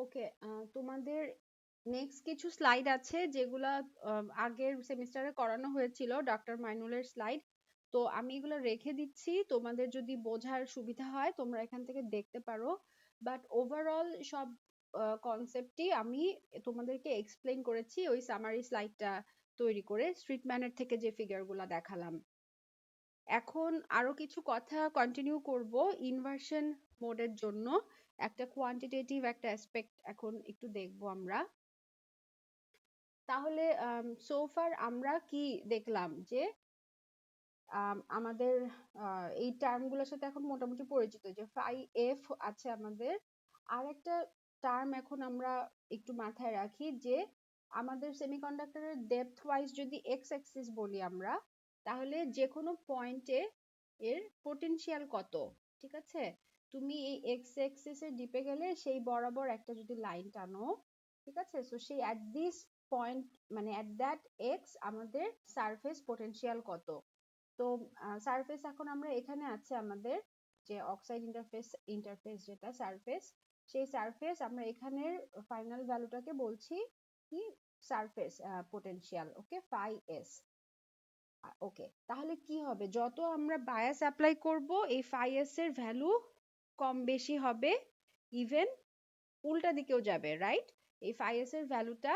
ওকে, তোমাদের নেক্সট কিছু স্লাইড আছে যেগুলা আগের সেমিস্টারে করানো হয়েছিল, ডক্টর মাইনুলের স্লাইড। তো আমি এগুলো রেখে দিচ্ছি, তোমাদের যদি বোঝার সুবিধা হয় তোমরা এখান থেকে দেখতে পারো। বাট ওভারঅল সব কনসেপ্টই আমি তোমাদেরকে এক্সপ্লেন করেছি ওই সামারি স্লাইডটা তৈরি করে, স্ট্রিট ম্যানের থেকে যে ফিগারগুলো দেখালাম। এখন আরো কিছু কথা কন্টিনিউ করব ইনভার্সন মোডের জন্য। একটা কোয়ান্টিটেটিভ একটা অ্যাসপেক্ট এখন একটু দেখবো আমরা। তাহলে সোফার আমরা কি দেখলাম যে আমাদের এই টার্মগুলোর সাথে এখন মোটামুটি পরিচিত, যে ফাই এফ আছে আমাদের। আর একটা টার্ম এখন আমরা একটু মাথায় রাখি, যে আমাদের সেমিকন্ডাক্টরের ডেপথ ওয়াইজ যদি এক্স অ্যাক্সিস বলি আমরা, তাহলে যে কোনো পয়েন্টে এর পোটেনশিয়াল কত। ঠিক আছে, তুমি এই এক্স অ্যাক্সিসের ডিপে গেলে সেই বরাবর একটা যদি লাইন টানো, ঠিক আছে, সো সেই অ্যাট দিস পয়েন্ট, মানে অ্যাট দ্যাট এক্স আমাদের সারফেস পোটেনশিয়াল কত। তো সারফেস এখন আমরা এখানে আছে আমাদের যে অক্সাইড ইন্টারফেস, যেটা সারফেস, সেই সারফেস আমরা এখানের ফাইনাল ভ্যালুটাকে বলছি কি সারফেস পোটেনশিয়াল। ওকে, ফাই এস। ওকে, তাহলে কি হবে, যত আমরা বায়াস অ্যাপ্লাই করব এই ফাই এস এর ভ্যালু কম বেশি হবে, ইভেন উল্টা দিকেও যাবে, রাইট? এই ফাই এস এর ভ্যালুটা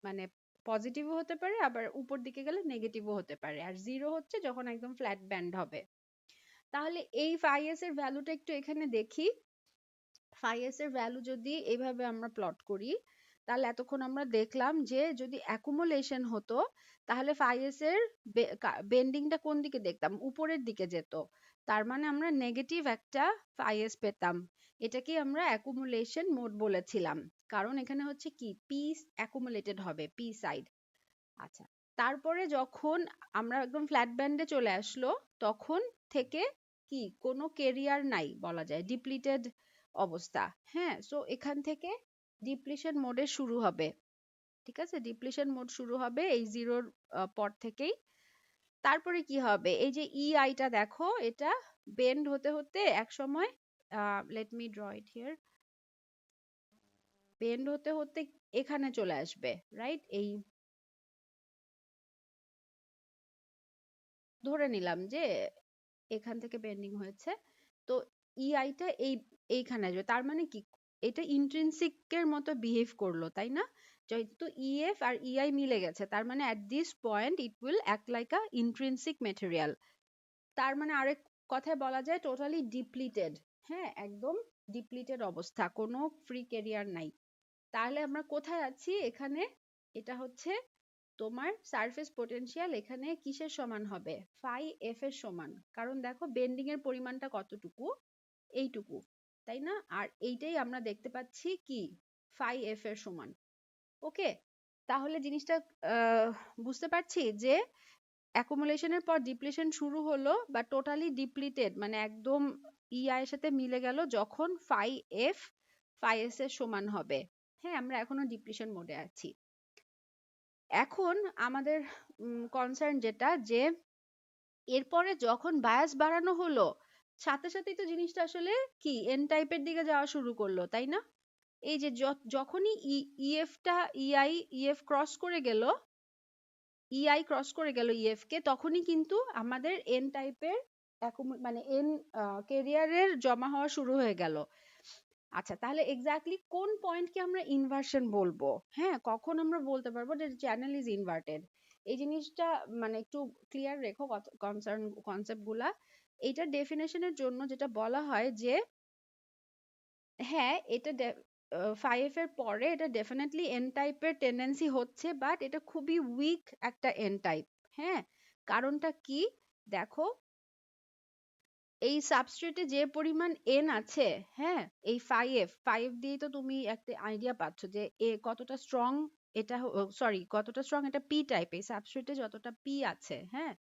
মানে পজিটিভও হতে পারে, আবার উপর দিকে গেলে নেগেটিভও হতে পারে। আর জিরো হচ্ছে যখন একদম ফ্ল্যাট ব্যান্ড হবে। তাহলে এই ফাই এস এর ভ্যালুটা একটু এখানে দেখি। ফাই এস এর ভ্যালু যদি এইভাবে আমরা প্লট করি, তাহলে এতক্ষণ আমরা দেখলাম যে যদি অ্যাকুমুলেশন হতো তাহলে ফাই এস এর বেন্ডিংটা কোন দিকে দেখতাম, উপরের দিকে যেত। তার মানে আমরা নেগেটিভ একটা ফাই এস পেতাম। এটাকে আমরা অ্যাকুমুলেশন মোড বলেছিলাম, কারণ এখানে হচ্ছে কি পি অ্যাকুমুলেটেড হবে, পি সাইড। আচ্ছা, তারপরে যখন আমরা একদম ফ্ল্যাট ব্যান্ডে চলে আসলো, তখন থেকে কি কোনো কেরিয়ার নাই বলা যায়, ডিপ্লিটেড অবস্থা। হ্যাঁ, সো এখান থেকে ডিপ্লিশন মোডে শুরু হবে। ঠিক আছে, ডিপ্লিশন মোড শুরু হবে এই জিরোর পর থেকেই। তারপরে কি হবে, এই যে ই আইটা দেখো, এটা বেন্ড হতে হতে এক সময়, let me draw it here, bend হতে হতে এখানে চলে আসবে, রাইট? এই ধরে নিলাম যে এখান থেকে বেন্ডিং হয়েছে, তো ইআইটা এইখানে আসবে। তার মানে কি এটা ইন্ট্রিনসিক এর মতো বিহেভ করলো, তাই না? যেহেতু ইএফ আর ইআই মিলে গেছে, তার মানে at this point it will act like a intrinsic material. তার মানে আরেক কথায় বলা যায় টোটালি ডিপ্লিটেড। হ্যাঁ, একদম ডিপ্লিটেড অবস্থা, কোনো ফ্রি ক্যারিয়ার নাই। তাহলে আমরা কোথায় আছি এখানে? এটা হচ্ছে তোমার সারফেস পোটেনশিয়াল এখানে কিসের সমান হবে, ফাই এফ এর সমান। কারণ দেখো বেন্ডিং এর পরিমাণটা কতটুকু, এইটুকু, তাই না? আর এইটাই আমরা দেখতে পাচ্ছি কি ফাই এফ এর সমান। ওকে, তাহলে জিনিসটা বুঝতে পারছি যে অ্যাকুমুলেশনের পর ডিপ্লিশন শুরু হলো, বা টোটালি ডিপ্লিটেড মানে একদম ইআই এর সাথে মিলে গেল যখন ফাই এফ ফাই এস এর সমান হবে। হ্যাঁ, আমরা এখনো ডিপ্লিশন মোডে আছি। এখন আমাদের কনসার্ন যেটা, যে এরপরে যখন বায়াস বাড়ানো হলো, সাথে সাথেই তো জিনিসটা আসলে কি এন টাইপের দিকে যাওয়া শুরু করলো, তাই না? এই যে যখনই ইএফটা ইএফ ক্রস করে গেল, ইআই ক্রস করে গেল ইএফ কে, তখনই কিন্তু আমাদের এন টাইপের মানে এন কেরিয়ারের জমা হওয়া শুরু হয়ে গেল। আচ্ছা, তাহলে এক্স্যাক্টলি কোন পয়েন্টকে আমরা ইনভার্সন বলবো? হ্যাঁ, কখন আমরা বলতে পারবো যে চ্যানেল ইজ ইনভার্টেড? এই জিনিসটা মানে একটু ক্লিয়ার রেখো কনসেপ্ট গুলা। এইটার ডেফিনেশনের জন্য যেটা বলা হয় যে, হ্যাঁ এটা ফাইভ এর পরে এটা ডেফিনেটলি এন টাইপের টেন্ডেন্সি হচ্ছে, বাট এটা খুবই উইক একটা এন টাইপ। হ্যাঁ, কারণটা কি দেখো, এই সাবস্ট্রেটে যে পরিমাণ এন আছে, হ্যাঁ, এই ফাইভ দিয়েই তো তুমি একটা আইডিয়া পাচ্ছ যে এ কতটা স্ট্রং। এটা সরি, কতটা স্ট্রং এটা পি টাইপ, এই সাবস্ট্রেটে যতটা পি আছে, হ্যাঁ,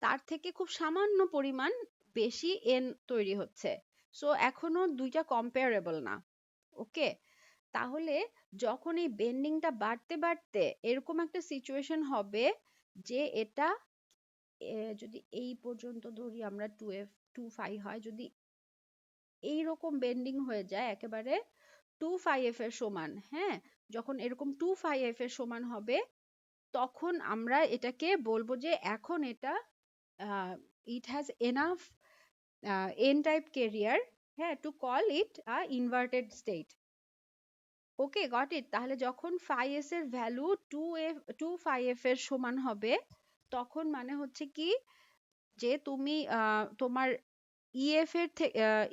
তার থেকে খুব সামান্য পরিমাণ বেশি এন তৈরি হচ্ছে। সো এখনো দুইটা কম্পেয়ারেবল না। ওকে, তাহলে যখন এই বেন্ডিংটা বাড়তে বাড়তে এরকম একটা সিচুয়েশন হবে যে এটা যদি এই পর্যন্ত ধরি আমরা 2F 2 ফাই হয়, যদি এইরকম বেন্ডিং হয়ে যায় একেবারে, 2 এর সমান, হ্যাঁ, যখন এরকম 2 এর সমান হবে, তখন আমরা এটাকে বলবো যে এখন এটা it has enough n type carrier, হ্যাঁ, to call it a inverted state. Okay, got it? তাহলে যখন phi s এর ভ্যালু 2 phi f এর সমান হবে, তখন মানে হচ্ছে কি যে তুমি তোমার EF এর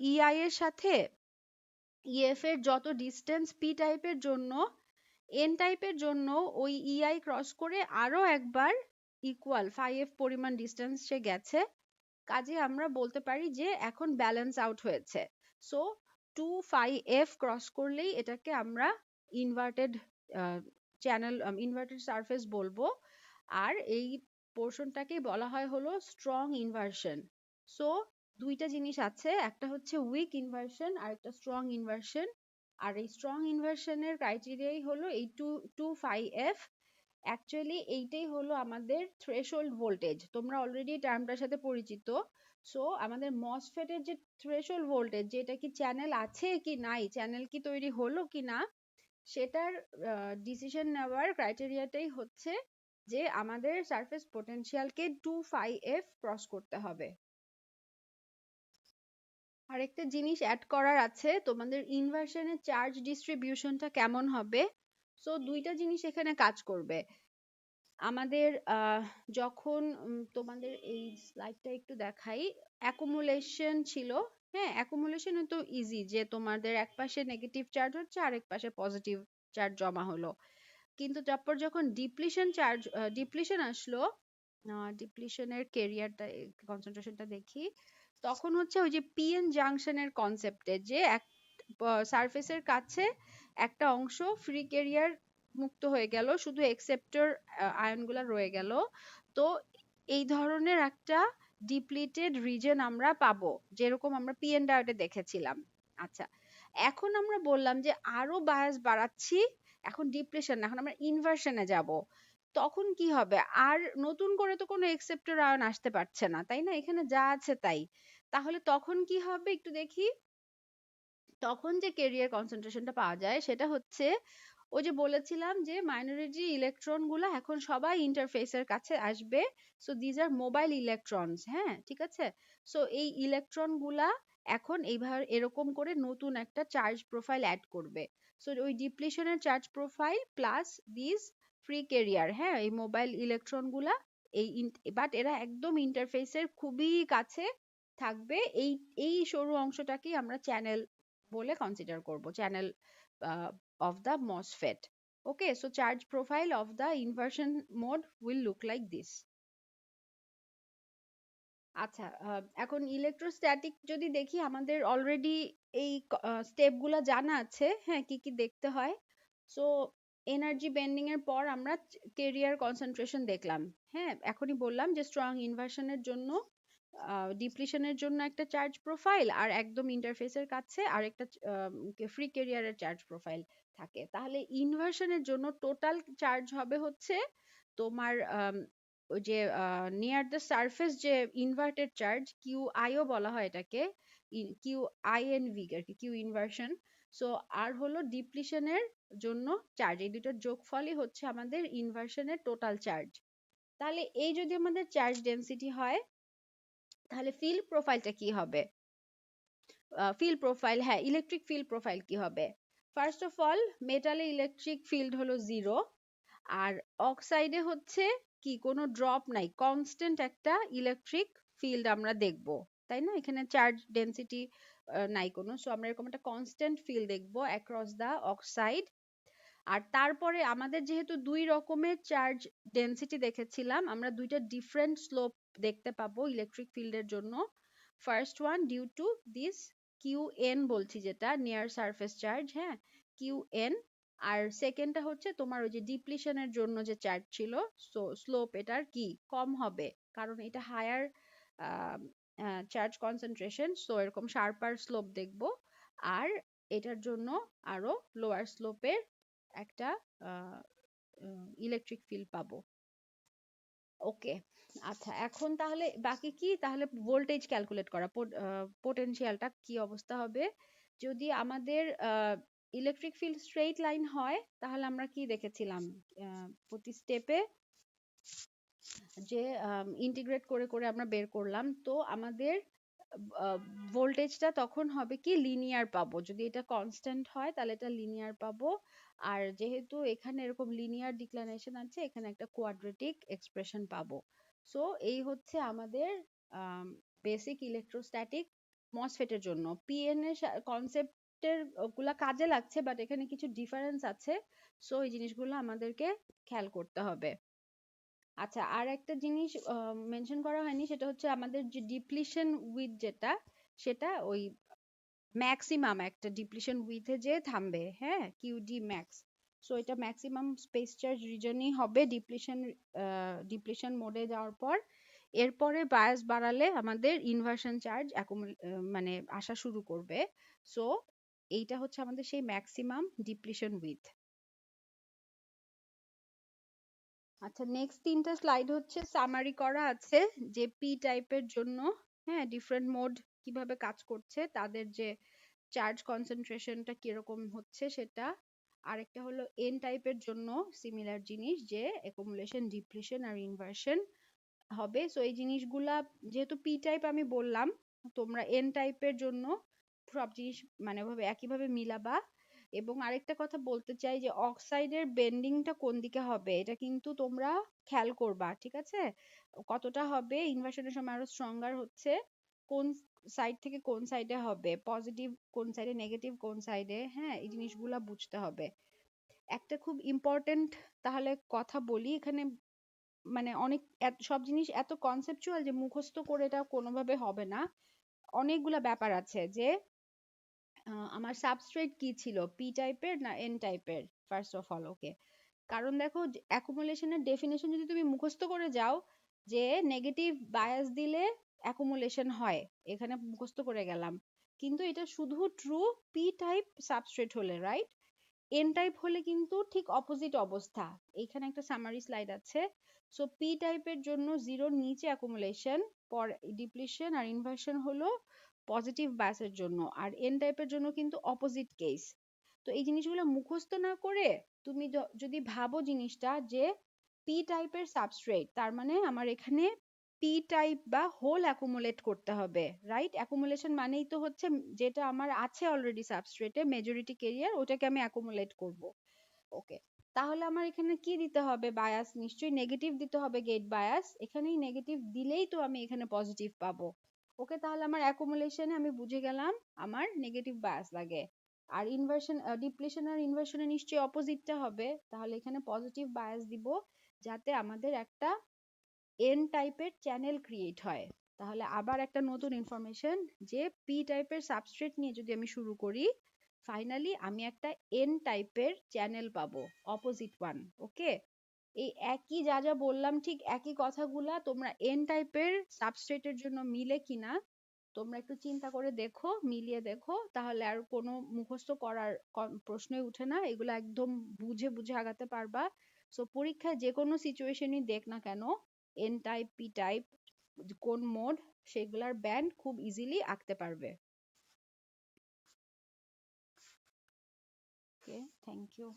EI এর সাথে EF এর যত ডিস্টেন্স P টাইপের জন্য, N টাইপের জন্য ওই EI ক্রস করে আরো একবার ইকুয়াল 5F পরিমাণ ডিস্টেন্স সে গেছে, কাজে আমরা বলতে পারি যে এখন ব্যালেন্স আউট হয়েছে। সো 2 phi f ক্রস করলেই এটাকে আমরা ইনভার্টেড চ্যানেল, ইনভার্টেড সারফেস বলবো। আর এই পোর্শনটাকেই বলা হয় হলো স্ট্রং ইনভার্সন। সো দুইটা জিনিস আছে, একটা হচ্ছে উইক ইনভার্সন আর একটা স্ট্রং ইনভার্সন। আর এই স্ট্রং ইনভার্সনের ক্রাইটেরিয়াই হলো এই 2 phi f। অ্যাকচুয়ালি এইটাই হলো আমাদের থ্রেশহোল্ড ভোল্টেজ। তোমরা অলরেডি টার্মটার সাথে পরিচিত। সো আমাদের মসফেট এর যে থ্রেশহোল্ড ভোল্টেজ, যেটা কি চ্যানেল আছে কি নাই, চ্যানেল কি তৈরি হলো কি না, সেটার ডিসিশন নেওয়ার ক্রাইটেরিয়াটাই হচ্ছে যে আমাদের সারফেস পোটেনশিয়ালকে 2 phi f ক্রস করতে হবে। আরেকটা জিনিস অ্যাড করার আছে, তোমাদের ইনভার্সনের চার্জ ডিস্ট্রিবিউশনটা কেমন হবে। সো দুইটা জিনিস এখানে কাজ করবে। আমাদের যখন তোমাদের এই স্লাইডটা একটু দেখাই, অ্যাকুমুলেশন ছিল, হ্যাঁ, অ্যাকুমুলেশন তো ইজি, যে তোমাদের এক পাশে নেগেটিভ চার্জ হচ্ছে আর এক পাশে পজিটিভ চার্জ জমা হলো। কিন্তু তারপর যখন ডিপ্লিশন আসলো, ডিপ্লিশনের কেরিয়ারটা, কনসেন্ট্রেশনটা দেখি, তখন হচ্ছে ওই যে পিএন জাংশনের কনসেপ্টে, যে এক সারফেসের কাছে একটা অংশ ফ্রি ক্যারিয়ার মুক্ত হয়ে গেল, শুধু একসেপ্টর আয়নগুলো রয়ে গেল। তো এই ধরনের একটা ডিপ্লিটেড রিজন আমরা পাবো, যেরকম আমরা পিএন ডায়োডে দেখেছিলাম। আচ্ছা, এখন আমরা বললাম যে আরো বায়াস বাড়াচ্ছি, এখন ডিপ্লেশন, এখন আমরা ইনভার্সনে যাব। তখন কি হবে? আর নতুন করে তো কোনো একসেপ্টর আয়ন আসতে পারছে না, তাই না? এখানে যা আছে তাই। তাহলে তখন কি হবে একটু দেখি। তখন যে কেরিয়ার কনসেন্ট্রেশনটা পাওয়া যায় সেটা হচ্ছে, ওই যে বলেছিলাম যে মাইনরিটি ইলেকট্রন গুলা এখন সবাই ইন্টারফেসের কাছে আসবে। So these are mobile electrons, হ্যাঁ, ঠিক আছে। সো এই ইলেকট্রন গুলা এখন এইভাবে এরকম করে নতুন একটা চার্জ প্রোফাইল অ্যাড করবে। সো ওই ডিপ্লিশনের charge profile plus this free carrier, হ্যাঁ, এই মোবাইল ইলেকট্রন গুলা, এই বাট এরা একদম ইন্টারফেসের খুবই কাছে থাকবে। এই এই সরু অংশটাকেই আমরা চ্যানেল বলে কনসিডার করব, channel of the MOSFET. Okay, so charge profile of the inversion mode will look like this. আচ্ছা, এখন ইলেকট্রোস্ট্যাটিক যদি দেখি, আমাদের অলরেডি এই স্টেপ গুলা জানা আছে, হ্যাঁ, কি কি দেখতে হয়। সো এনার্জি বেন্ডিং এর পর আমরা কেরিয়ার কনসেন্ট্রেশন দেখলাম, হ্যাঁ, এখনই বললাম যে স্ট্রং ইনভার্সনের জন্য, ডিপ্লিশনের জন্য একটা চার্জ প্রোফাইল, আর একদম ইন্টারফেসের কাছে আর একটা ফ্রি ক্যারিয়ারের চার্জ প্রোফাইল থাকে। তাহলে ইনভার্সনের জন্য টোটাল চার্জ হবে হচ্ছে তোমার ওই যে নিয়ার দ্য সারফেস, যে ইনভার্টেড চার্জ, কিউ আইও বলা হয় এটাকে, কিউ আই এন ভি আর কি, কিউ ইনভার্সন। সো আর হলো ডিপ্লিশনের জন্য চার্জ, এই দুটোর যোগফলই হচ্ছে আমাদের ইনভার্সনের টোটাল চার্জ। তাহলে এই যদি আমাদের চার্জ ডেনসিটি হয়, তাহলে ফিল্ড প্রোফাইলটা কি হবে? ফিল্ড প্রোফাইল, হ্যাঁ, ইলেকট্রিক ফিল্ড প্রোফাইল কি হবে? ফার্স্ট অফ অল, মেটালে ইলেকট্রিক ফিল্ড হলো 0, আর অক্সাইডে হচ্ছে কি কোনো ড্রপ নাই, কনস্ট্যান্ট একটা ইলেকট্রিক ফিল্ড আমরা দেখব, তাই না? এখানে চার্জ ডেনসিটি নাই কোনো, সো আমরা এরকম একটা কনস্ট্যান্ট ফিল্ড দেখবো অ্যাক্রস দা অক্সাইড। আর তারপরে আমাদের যেহেতু দুই রকমের চার্জ ডেনসিটি দেখেছিলাম, আমরা দুইটা ডিফারেন্ট স্লোপ দেখতে পাবো ইলেকট্রিক ফিল্ডের জন্য। First one due to this Q N বলছি, যেটা নিয়ার সারফেস চার্জ, হ্যাঁ, কিউ এন। আর সেকেন্ডটা হচ্ছে তোমার ওই যে ডিপ্লিশনের জন্য যে চার্জ ছিল, সো স্লোপ এটার কি কম হবে, কারণ এটা হায়ার চার্জ কনসেন্ট্রেশন, সো এরকম শার্পার স্লোপ দেখবো। আর এটার জন্য আরো লোয়ার স্লোপের একটা ইলেকট্রিক ফিল্ড পাবো। ওকে, আচ্ছা, এখন তাহলে বাকি কি, তাহলে ভোল্টেজ ক্যালকুলেট করা, পোটেনশিয়ালটা কি অবস্থা হবে যদি আমাদের ইলেকট্রিক ফিল্ড স্ট্রেইট লাইন হয় তাহলে আমরা কি দেখেছিলাম প্রতি স্টেপে যে ইন্টিগ্রেট করে করে আমরা বের করলাম, তো আমাদের ভোল্টেজটা তখন হবে কি লিনিয়ার পাবো। যদি এটা কনস্ট্যান্ট হয় তাহলে এটা লিনিয়ার পাবো, আর যেহেতু এখানে এরকম লিনিয়ার ডিক্লাইনেশন আছে এখানে একটা কোয়াড্রেটিক এক্সপ্রেশন পাবো। সো এই হচ্ছে আমাদের বেসিক ইলেকট্রোস্ট্যাটিক মসফেটের জন্য। পিএন এর কনসেপ্টের গুলা কাজে লাগছে, বাট এখানে কিছু ডিফারেন্স আছে, সো এই জিনিসগুলো আমাদেরকে খেয়াল করতে হবে। আচ্ছা, আর একটা জিনিস মেনশন করা হয়নি, সেটা হচ্ছে আমাদের যে ডিপ্লিশন উইথ যেটা, সেটা ওই ম্যাক্সিমাম একটা ডিপ্লিশন উইথে যে থামবে, হ্যাঁ, কিউডি ম্যাক্স। সো এটা ম্যাক্সিমাম স্পেস চার্জ রিজনই হবে ডিপ্লিশন মোডে যাওয়ার পর। এরপরে বায়াস বাড়ালে আমাদের ইনভার্সন চার্জ মানে আসা শুরু করবে। সো এইটা হচ্ছে আমাদের সেই ম্যাক্সিমাম ডিপ্লিশন উইথ। আচ্ছা, নেক্সট তিনটা স্লাইড হচ্ছে সামারি করা আছে যে পি টাইপের জন্য, হ্যাঁ, ডিফারেন্ট মোড কিভাবে কাজ করছে, তাদের যে চার্জ কনসেন্ট্রেশনটা কিরকম হচ্ছে সেটা। আরেকটা হলো এন টাইপের জন্য সিমিলার জিনিস, যে অ্যাকুমুলেশন, ডিপ্লিশন আর ইনভার্সন হবে। সো এই জিনিসগুলা যেহেতু পি টাইপ আমি বললাম, তোমরা এন টাইপের জন্য সব জিনিস মানে ওভাবে একইভাবে মিলাবা। এবং আরেকটা কথা বলতে চাই যে অক্সাইডের বেন্ডিংটা কোন দিকে হবে এটা কিন্তু তোমরা খেয়াল করবা, ঠিক আছে? কতটা হবে ইনভার্সনের সময় আরো স্ট্রঙ্গার হচ্ছে, কোন সাইড থেকে কোন সাইডে হবে, পজিটিভ কোন সাইডে, নেগেটিভ কোন সাইডে, হ্যাঁ, এই জিনিসগুলা বুঝতে হবে। একটা খুব ইম্পর্টেন্ট তাহলে কথা বলি এখানে, মানে অনেক সব জিনিস এত কনসেপচুয়াল যে মুখস্থ করে এটা কোনোভাবে হবে না। অনেকগুলা ব্যাপার আছে যে আমার সাবস্ট্রেট কি ছিল, পি টাইপের না এন টাইপের, ফার্স্ট অফ অল। ওকে, কারণ দেখো অ্যাকুমুলেশনের ডেফিনেশন যদি তুমি মুখস্থ করে যাও যে নেগেটিভ বায়াস দিলে অ্যাকুমুলেশন হয়, এখানে মুখস্থ করে গেলাম, কিন্তু এটা শুধু ট্রু পি টাইপ সাবস্ট্রেট হলে, রাইট? এন টাইপ হলে কিন্তু ঠিক অপোজিট অবস্থা। এখানে একটা সামারি স্লাইড আছে। সো পি টাইপের জন্য জিরোর নিচে অ্যাকুমুলেশন, পর ডিপ্লিশন আর ইনভার্সন হলো পজিটিভ বায়াসের জন্য, আর এন টাইপের জন্য কিন্তু অপোজিট কেস। তো এই জিনিসগুলো মুখস্থ না করে তুমি যদি ভাবো জিনিসটা যে পি টাইপের সাবস্ট্রেট, তার মানে আমার এখানে পি টাইপ বা হোল অ্যাকুমুলেট করতে হবে, রাইট? অ্যাকুমুলেশন মানেই তো হচ্ছে যেটা আমার আছে অলরেডি সাবস্ট্রেটে মেজরিটি কেরিয়ার, ওটাকে আমি অ্যাকুমুলেট করব। ওকে, তাহলে আমার এখানে কি দিতে হবে? বায়াস নিশ্চয়ই নেগেটিভ দিতে হবে, গেট বায়াস। এখানেই নেগেটিভ দিলেই তো আমি এখানে পজিটিভ পাবো। ওকে, তাহলে আমার অ্যাকুমুলেশনে আমি বুঝে গেলাম আমার নেগেটিভ বায়াস লাগে। আর ইনভার্সন, ডিপ্লিশন আর ইনভার্সনে নিশ্চয়ই অপোজিটটা হবে, তাহলে এখানে পজিটিভ বায়াস দিব যাতে আমাদের একটা এন টাইপের চ্যানেল ক্রিয়েট হয়। তাহলে আবার একটা নতুন ইনফরমেশন যে পি টাইপের সাবস্ট্রেট নিয়ে যদি আমি শুরু করি, ফাইনালি আমি একটা এন টাইপের চ্যানেল পাবো, অপোজিট ওয়ান। ওকে, এই একই যা যা বললাম ঠিক একই কথাগুলা তোমরা এন টাইপের সাবস্ট্রেটের জন্য মিলে কিনা তোমরা একটু চিন্তা করে দেখো, মিলিয়ে দেখো, তাহলে আর কোনো মুখস্থ করার প্রশ্নই উঠে না, এগুলো একদম বুঝে বুঝে আগাতে পারবা। সো পরীক্ষায় যে কোনো সিচুয়েশনই দেখ না কেন, এন টাইপ, পি টাইপ, কোন মোড, সেগুলার ব্যান্ড খুব ইজিলি আঁকতে পারবে। ওকে, থ্যাংক ইউ।